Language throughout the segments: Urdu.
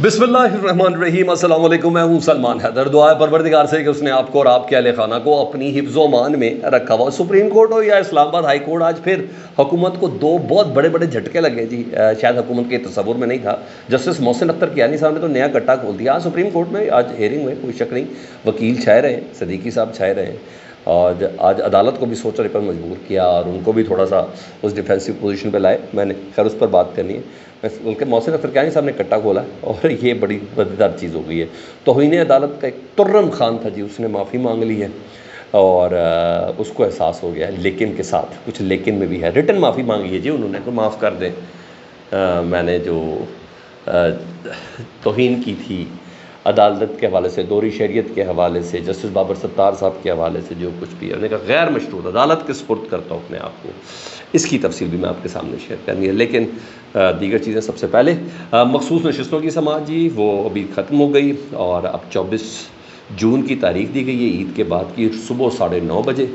بسم اللہ الرحمن الرحیم، السلام علیکم، میں ہوں سلمان حیدر۔ دعا ہے پروردگار سے کہ اس نے آپ کو اور آپ کے اہل خانہ کو اپنی حفظ و امان میں رکھا ہوا۔ سپریم کورٹ ہو یا اسلام آباد ہائی کورٹ، آج پھر حکومت کو دو بہت بڑے بڑے جھٹکے لگے جی، شاید حکومت کے تصور میں نہیں تھا۔ جسٹس محسن اختر کیانی صاحب نے تو نیا کٹا کھول دیا۔ آج سپریم کورٹ میں آج ہیئرنگ میں کوئی شک نہیں، وکیل چھائے رہے ہیں، صدیقی صاحب چھائے رہے ہیں، اور آج عدالت کو بھی سوچنے پر مجبور کیا اور ان کو بھی تھوڑا سا اس ڈیفینسو پوزیشن پہ لائے۔ میں نے خیر اس پر بات کرنی ہے، بلکہ محسن اختر کیانی صاحب نے کٹا کھولا اور یہ بڑی مزیدار چیز ہو گئی ہے۔ توہین عدالت کا ایک ترم خان تھا جی، اس نے معافی مانگ لی ہے اور اس کو احساس ہو گیا ہے، لیکن کے ساتھ کچھ لیکن میں بھی ہے۔ ریٹن معافی مانگی ہے جی انہوں نے، تو معاف کر دیں، میں نے جو توہین کی تھی عدالت کے حوالے سے، دوہری شریعت کے حوالے سے، جسٹس بابر ستار صاحب کے حوالے سے جو کچھ بھی ہے، انہوں نے کہا غیر مشروط عدالت کے سپرد کرتا ہوں اپنے آپ کو۔ اس کی تفصیل بھی میں آپ کے سامنے شیئر کرنی ہے، لیکن دیگر چیزیں سب سے پہلے مخصوص نشستوں کی سماعت جی وہ ابھی ختم ہو گئی اور اب 24 جون کی تاریخ دی گئی ہے، عید کے بعد کی صبح 9:30 بجے،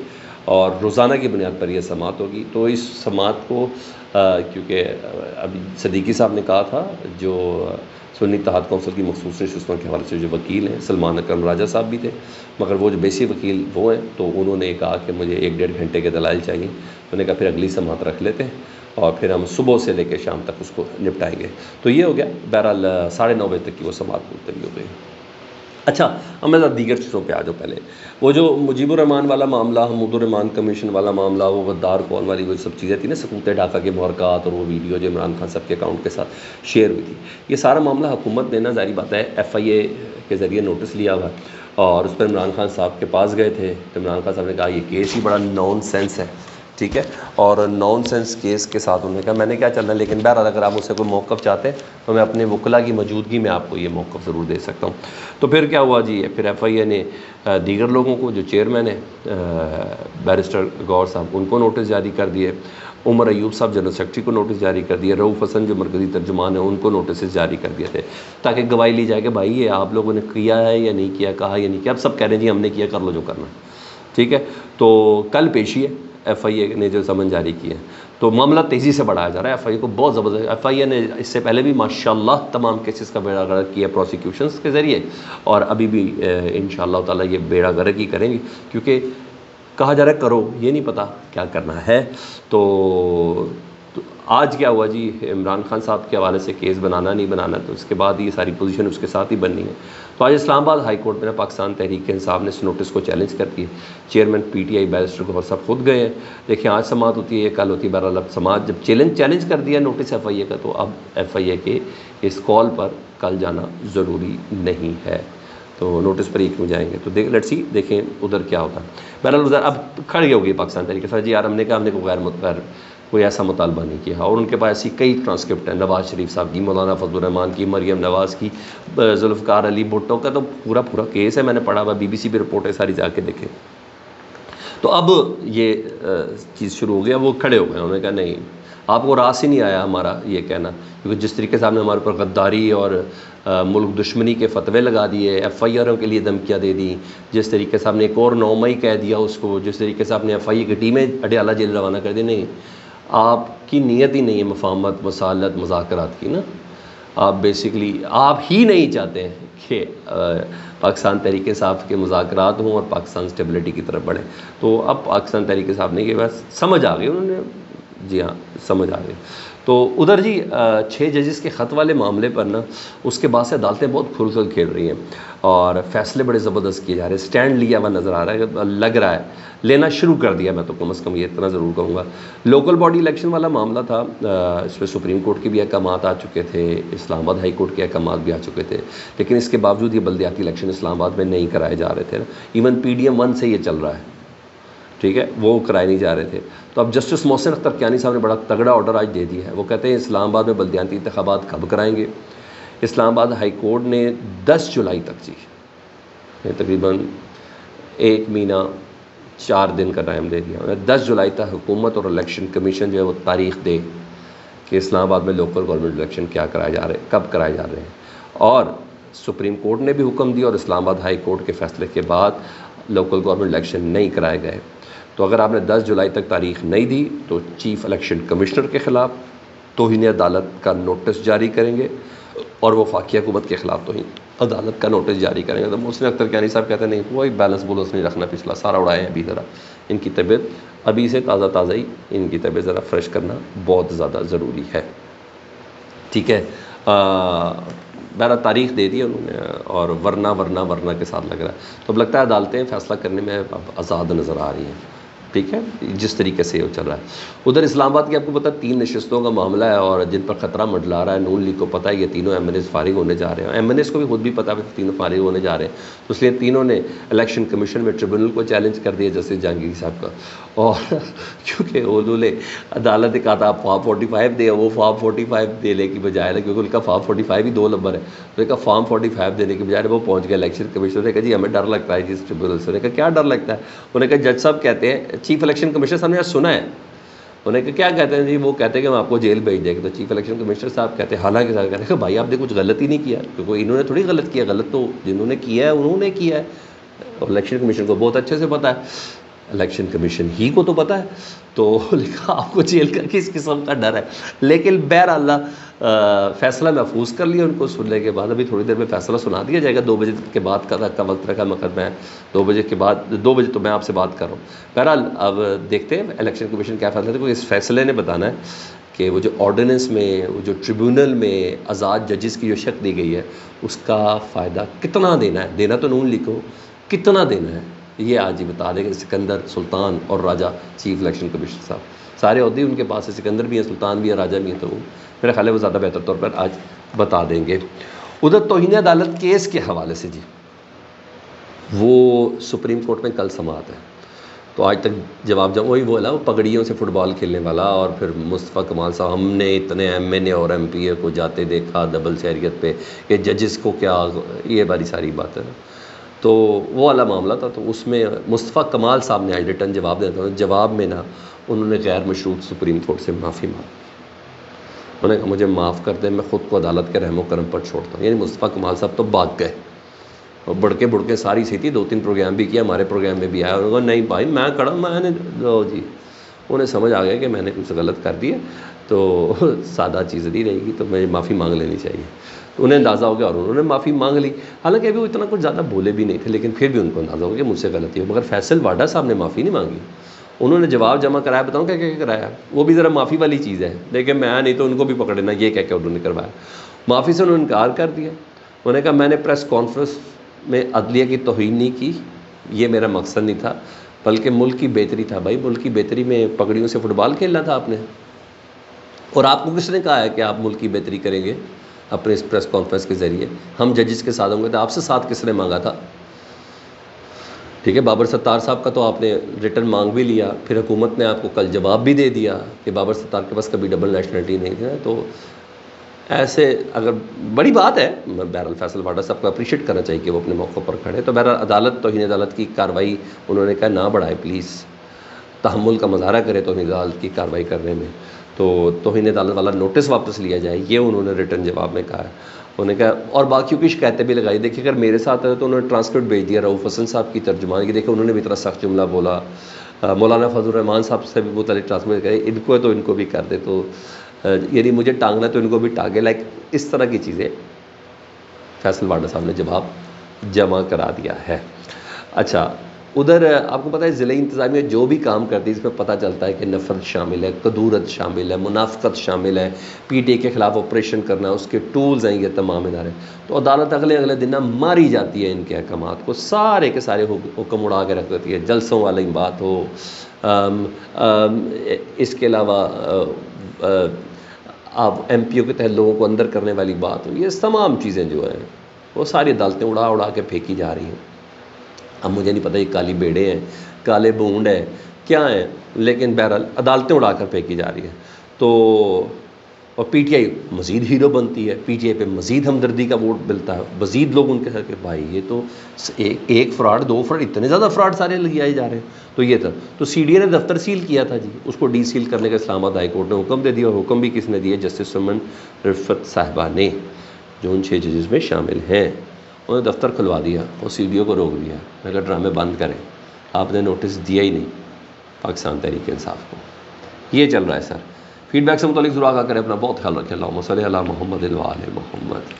اور روزانہ کی بنیاد پر یہ سماعت ہوگی۔ تو اس سماعت کو کیونکہ ابھی صدیقی صاحب نے کہا تھا، جو سنی اتحاد کونسل کی مخصوص نشستوں کے حوالے سے جو وکیل ہیں، سلمان اکرم راجہ صاحب بھی تھے، مگر وہ جو بیسی وکیل وہ ہیں، تو انہوں نے کہا کہ مجھے 1-1.5 گھنٹے کے دلائل چاہیے۔ تو نے کہا پھر اگلی سماعت رکھ لیتے ہیں اور پھر ہم صبح سے لے کے شام تک اس کو نپٹائیں گے۔ تو یہ ہو گیا، بہرحال 9:30 بجے تک کی وہ سماعت ملتوی ہو گئی۔ اچھا، اب میں دیگر چیزوں پہ آ جاؤ۔ پہلے وہ جو مجیب الرحمان والا معاملہ، حمود الرحمان کمیشن والا معاملہ، وہ غدار کون والی وہ سب چیزیں تھیں نا، سکوت ڈھاکہ کے محرکات اور وہ ویڈیو جو عمران خان صاحب کے اکاؤنٹ کے ساتھ شیئر ہوئی تھی، یہ سارا معاملہ حکومت نے نا ظاہری بات ہے FIA کے ذریعے نوٹس لیا ہوا، اور اس پر عمران خان صاحب کے پاس گئے تھے۔ تو عمران خان صاحب نے کہا یہ کیس ہی بڑا نان سینس ہے، ٹھیک ہے، اور نان سینس کیس کے ساتھ انہوں نے کہا میں نے کیا چلنا، لیکن بہرحال اگر آپ مجھ سے کوئی موقف چاہتے ہیں تو میں اپنے وکلا کی موجودگی میں آپ کو یہ موقف ضرور دے سکتا ہوں۔ تو پھر کیا ہوا جی، پھر FIA نے دیگر لوگوں کو، جو چیئرمین ہیں بیرسٹر گور صاحب، ان کو نوٹس جاری کر دیے، عمر ایوب صاحب جنرل سیکرٹری کو نوٹس جاری کر دیے، رؤوف حسن جو مرکزی ترجمان ہیں ان کو نوٹسز جاری کر دیے تھے، تاکہ گواہی لی جائے کہ بھائی یہ آپ لوگوں نے کیا ہے یا نہیں کیا، کہا یا نہیں کیا۔ اب سب کہہ رہے ہیں جی ہم نے کیا، کر لو جو کرنا، ٹھیک ہے۔ تو کل پیشی ہے، FIA نے جو سمن جاری کی ہے، تو معاملہ تیزی سے بڑھایا جا رہا ہے۔ FIA کو بہت زبردست، FIA نے اس سے پہلے بھی ماشاءاللہ تمام کیسز کا بیڑا غرق کیا پروسیکیوشنز کے ذریعے، اور ابھی بھی انشاءاللہ تعالیٰ یہ بیڑا غرق ہی کریں گے، کیونکہ کہا جا رہا ہے کرو، یہ نہیں پتہ کیا کرنا ہے۔ تو آج کیا ہوا جی، عمران خان صاحب کے حوالے سے کیس بنانا نہیں بنانا، تو اس کے بعد یہ ساری پوزیشن اس کے ساتھ ہی بننی ہے۔ تو آج اسلام آباد ہائی کورٹ میں پاکستان تحریک انصاف نے اس نوٹس کو چیلنج کر دی ہے۔ چیئرمین PTI بیرسٹر گوہر صاحب خود گئے ہیں، دیکھیں آج سماعت ہوتی ہے، کل ہوتی ہے، بہرحال اب سماعت جب چیلنج کر دیا نوٹس FIA کا، تو اب FIA کے اس کال پر کل جانا ضروری نہیں ہے، تو نوٹس پر ہی کیوں جائیں گے۔ تو لیٹس سی، دیکھیں ادھر کیا ہوتا ہے۔ بہرحال ادھر اب کھڑی ہو گئی پاکستان تحریک انصاف، جی یار ہم نے کہا ہم نے کوئی ایسا مطالبہ نہیں کیا، اور ان کے پاس ایسی کئی ٹرانسکرپٹ ہیں، نواز شریف صاحب کی، مولانا فضل الرحمان کی، مریم نواز کی، ذوالفقار علی بھٹو کا، تو پورا کیس ہے، میں نے پڑھا ہوا، BBC بھی رپورٹ ہے ساری، جا کے دیکھیں۔ تو اب یہ چیز شروع ہو گیا، وہ کھڑے ہو گئے، انہوں نے کہا نہیں، آپ کو راس ہی نہیں آیا ہمارا یہ کہنا، کیونکہ جس طریقے سے آپ نے ہمارے اوپر غداری اور ملک دشمنی کے فتوے لگا دیے، FIR کے لیے دھمکیاں دے دیں، جس طریقے سے آپ نے ایک اور 9 مئی کہہ دیا اس کو، جس طریقے سے آپ نے FIA کی ٹیمیں اڈیالہ جیل روانہ کر دی، نہیں، آپ کی نیت ہی نہیں ہے مفاہمت، مسالت، مذاکرات کی نا، آپ بیسیکلی آپ ہی نہیں چاہتے ہیں کہ پاکستان تحریک انصاف کے مذاکرات ہوں اور پاکستان اسٹیبلٹی کی طرف بڑھیں۔ تو اب پاکستان تحریک انصاف نے یہ بس سمجھ آ گئی، انہوں نے، جی ہاں سمجھ آ گئی۔ تو ادھر جی 6 ججز کے خط والے معاملے پر نا، اس کے بعد سے عدالتیں بہت کھل کھل کھیل رہی ہیں اور فیصلے بڑے زبردست کیے جا رہے ہیں، سٹینڈ لیا ہوا نظر آ رہا ہے، لگ رہا ہے لینا شروع کر دیا، میں تو کم از کم یہ اتنا ضرور کہوں گا۔ لوکل باڈی الیکشن والا معاملہ تھا، اس پہ سپریم کورٹ کے بھی احکامات آ چکے تھے، اسلام آباد ہائی کورٹ کے احکامات بھی آ چکے تھے، لیکن اس کے باوجود یہ بلدیاتی الیکشن اسلام آباد میں نہیں کرائے جا رہے تھے نا، ایون PDM 1 سے یہ چل رہا ہے، ٹھیک ہے، وہ کرائے نہیں جا رہے تھے۔ تو اب جسٹس محسن اختر کیانی صاحب نے بڑا تگڑا آرڈر آج دے دیا ہے، وہ کہتے ہیں اسلام آباد میں بلدیاتی انتخابات کب کرائیں گے۔ اسلام آباد ہائی کورٹ نے 10 جولائی تک جی، تقریباً 1 مہینہ 4 دن کا ٹائم دے دیا، 10 جولائی تک حکومت اور الیکشن کمیشن جو ہے وہ تاریخ دے کہ اسلام آباد میں لوکل گورنمنٹ الیکشن کیا کرائے جا رہے ہیں، کب کرائے جا رہے ہیں۔ اور سپریم کورٹ نے بھی حکم دیا اور اسلام آباد ہائی کورٹ کے فیصلے کے بعد لوکل گورنمنٹ الیکشن نہیں کرائے گئے۔ تو اگر آپ نے 10 جولائی تک تاریخ نہیں دی تو چیف الیکشن کمشنر کے خلاف توہین عدالت کا نوٹس جاری کریں گے، اور وفاقی حکومت کے خلاف توہین عدالت کا نوٹس جاری کریں گے. تو محسن اختر کیانی صاحب کہتے ہیں نہیں کوئی بیلنس بولنس نہیں رکھنا, پچھلا سارا اڑائے ہیں. ابھی ذرا ان کی طبیعت ابھی سے تازہ ہی ان کی طبیعت ذرا فریش کرنا بہت زیادہ ضروری ہے. ٹھیک ہے, بہرحال تاریخ دے دی انہوں نے, اور ورنہ کے ساتھ لگ رہا ہے. تو اب لگتا ہے عدالتیں فیصلہ کرنے میں اب آزاد نظر آ رہی ہیں. ٹھیک ہے, جس طریقے سے وہ چل رہا ہے. ادھر اسلام آباد کی آپ کو پتہ 3 نشستوں کا معاملہ ہے, اور جن پر خطرہ منڈلا رہا ہے. نون لیگ کو پتہ ہے یہ تینوں ایم این ایز فارغ ہونے جا رہے ہیں. ایم این ایز کو بھی خود بھی پتہ ہے کہ تینوں فارغ ہونے جا رہے ہیں. تو اس لیے تینوں نے الیکشن کمیشن میں ٹریبونل کو چیلنج کر دیا جسٹس جہانگیر صاحب کا. اور کیونکہ انہوں نے عدالت نے کہا تھا آپ فارم 45 دیں, وہ فارم 45 دینے کی بجائے نا, کیونکہ ان کا فارم 45 ہی 2 نمبر ہے, انہوں نے کہا فارم 45 دینے کی بجائے وہ پہنچ گئے الیکشن کمیشن نے کہا جی ہمیں ڈر لگتا ہے جی اس ٹریبونل سے. انہوں نے کہا کیا ڈر لگتا ہے؟ انہوں نے کہا جج صاحب کہتے ہیں, چیف الیکشن کمیشنر صاحب نے سنا ہے, انہوں نے کہا کیا کہتے ہیں جی؟ وہ کہتے ہیں کہ ہم آپ کو جیل بھیج دیں گے. تو چیف الیکشن کمشنر صاحب کہتے ہیں حالانکہ صاحب کہتے ہیں کہ بھائی آپ نے کچھ غلط ہی نہیں کیا, کیونکہ انہوں نے تھوڑی غلط کیا, غلط تو جنہوں نے کیا ہے انہوں نے کیا ہے, اور الیکشن کمیشن کو بہت اچھے سے پتہ ہے, الیکشن کمیشن ہی کو تو پتہ ہے. تو لکھا آپ کو جیل کا کس قسم کا ڈر ہے. لیکن بہرحال فیصلہ محفوظ کر لیا ان کو سننے کے بعد. ابھی تھوڑی دیر میں فیصلہ سنا دیا جائے گا. 2 بجے کے بعد کا وقت رکھا, مگر میں 2 بجے کے بعد 2 بجے تو میں آپ سے بات کر رہا ہوں. بہرحال اب دیکھتے ہیں الیکشن کمیشن کیا فیصلہ ہے. کیونکہ اس فیصلے نے بتانا ہے کہ وہ جو آرڈیننس میں, وہ جو ٹریبیونل میں آزاد ججز کی جو شک دی گئی ہے اس کا فائدہ کتنا دینا ہے. دینا تو نون لیگ کو, کتنا دینا ہے یہ آج ہی بتا دیں گے سکندر, سلطان اور راجہ چیف الیکشن کمیشن صاحب. سارے عہدے ان کے پاس ہے, سکندر بھی ہیں, سلطان بھی ہے, راجہ بھی ہیں. تو میرا خیال ہے وہ زیادہ بہتر طور پر آج بتا دیں گے. ادھر توہین عدالت کیس کے حوالے سے جی, وہ سپریم کورٹ میں کل سماعت ہے. تو آج تک جواب وہی بولا, وہ پگڑیوں سے فٹ بال کھیلنے والا, اور پھر مصطفیٰ کمال صاحب ہم نے اتنے ایم این اے اور ایم پی اے کو جاتے دیکھا ڈبل شہریت پہ, کہ ججز کو کیا, یہ باری ساری بات ہے. تو وہ والا معاملہ تھا. تو اس میں مصطفیٰ کمال صاحب نے آج ریٹن جواب دیتا ہوں, جواب میں نا انہوں نے غیر مشروط سپریم کورٹ سے معافی مانگی. انہوں نے کہا مجھے معاف کر دیں, میں خود کو عدالت کے رحم و کرم پر چھوڑتا ہوں. یعنی مصطفیٰ کمال صاحب تو بھاگ گئے, اور بڑھ کے ساری سی تھی, 2-3 پروگرام بھی کیا, ہمارے پروگرام میں بھی آیا. انہوں نے کہا نہیں بھائی میں کڑا, میں نے جی, انہیں سمجھ آ گیا کہ میں نے کچھ غلط کر دیا, تو سادہ چیز نہیں رہے گی, تو مجھے معافی مانگ لینی چاہیے. تو انہیں اندازہ ہو گیا اور انہوں نے معافی مانگ لی. حالانکہ ابھی وہ اتنا کچھ زیادہ بولے بھی نہیں تھے, لیکن پھر بھی ان کو اندازہ ہو گیا کہ مجھ سے غلطی ہو. مگر فیصل واڈا صاحب نے معافی نہیں مانگی. انہوں نے جواب جمع کرایا, بتاؤں کیا کرایا, وہ بھی ذرا معافی والی چیز ہے, لیکن میں نہیں تو ان کو بھی پکڑنا, یہ کہہ کے انہوں نے کروایا. معافی سے انہوں نے انکار کر دیا. انہوں نے کہا میں نے پریس کانفرنس میں عدلیہ کی توہین نہیں کی, یہ میرا مقصد نہیں تھا, بلکہ ملک کی بہتری تھا. بھائی ملک کی بہتری میں پگڑیوں سے فٹ بال کھیلنا تھا آپ نے, اور آپ کو کس نے کہا ہے کہ آپ ملک کی بہتری کریں گے اپنے اس پریس کانفرنس کے ذریعے؟ ہم ججز کے ساتھ ہوں گے, تو آپ سے ساتھ کس نے مانگا تھا؟ ٹھیک ہے, بابر ستار صاحب کا تو آپ نے ریٹرن مانگ بھی لیا, پھر حکومت نے آپ کو کل جواب بھی دے دیا کہ بابر ستار کے پاس کبھی ڈبل نیشنلٹی نہیں تھی. تو ایسے اگر بڑی بات ہے, بہرحال فیصل واڈا صاحب کو اپریشیٹ کرنا چاہیے کہ وہ اپنے موقع پر کھڑے. تو بہرحال عدالت توہین عدالت کی کارروائی انہوں نے کہا نہ بڑھائے, پلیز تحمل کا مظاہرہ کرے توہین عدالت کی کارروائی کرنے میں, تو توہین عدالت والا نوٹس واپس لیا جائے, یہ انہوں نے ریٹرن جواب میں کہا ہے. انہوں نے کہا, اور باقیوں کی شکایتیں بھی لگائی. دیکھیے اگر میرے ساتھ ہے تو انہوں نے ٹرانسکرپٹ بھیج دیا رؤف حسن صاحب کی ترجمان کی. دیکھیں انہوں نے بھی اتنا سخت جملہ بولا. مولانا فضل الرحمان صاحب سے بھی متعلق ٹرانسکرپٹ کرے, ان کو ہے تو ان کو بھی کر دے, تو یعنی مجھے ٹانگنا تو ان کو بھی ٹانگے, لائک اس طرح کی چیزیں فیصل واڈا صاحب نے جواب جمع کرا دیا ہے. اچھا, ادھر آپ کو پتہ ہے ضلعی انتظامیہ جو بھی کام کرتی ہے اس میں پتہ چلتا ہے کہ نفرت شامل ہے, کدورت شامل ہے, منافقت شامل ہے, پی ٹی اے کے خلاف آپریشن کرنا, اس کے ٹولز ہیں یہ تمام ادارے. تو عدالت اگلے دن ماری جاتی ہے ان کے احکامات کو, سارے کے سارے حکم اڑا کے رکھ دیتی ہے. جلسوں والی بات ہو, اس کے علاوہ آپ ایم پی او کے تحت لوگوں کو اندر کرنے والی بات ہو, یہ تمام چیزیں جو ہیں وہ ساری عدالتیں اڑا کے پھینکی جا رہی ہیں. اب مجھے نہیں پتہ یہ کالی بیڑے ہیں, کالے بونڈ ہیں, کیا ہیں, لیکن بہرحال عدالتیں اڑا کر پھینکی جا رہی ہیں. تو اور پی ٹی آئی مزید ہیرو بنتی ہے, پی ٹی آئی پہ مزید ہمدردی کا ووٹ ملتا ہے, مزید لوگ ان کے ساتھ کہ بھائی یہ تو ایک فراڈ 2 فراڈ, اتنے زیادہ فراڈ سارے لگائے جا رہے ہیں. تو یہ تھا. تو سی ڈی اے نے دفتر سیل کیا تھا جی, اس کو ڈی سیل کرنے کا اسلام آباد ہائی کورٹ نے حکم دے دیا, اور حکم بھی کس نے دیا؟ جسٹس سمن رفت صاحبہ نے, جو ان 6 ججز میں شامل ہیں. انہوں نے دفتر کھلوا دیا اور سی ڈی او کو روک دیا. میں کہا ڈرامے بند کریں, آپ نے نوٹس دیا ہی نہیں پاکستان تحریک انصاف کو. یہ چل رہا ہے سر. فیڈ بیک سے متعلق ضرور آگاہ کریں, اپنا بہت خیال رکھیں. اللہم صلی علی محمد و آل محمد.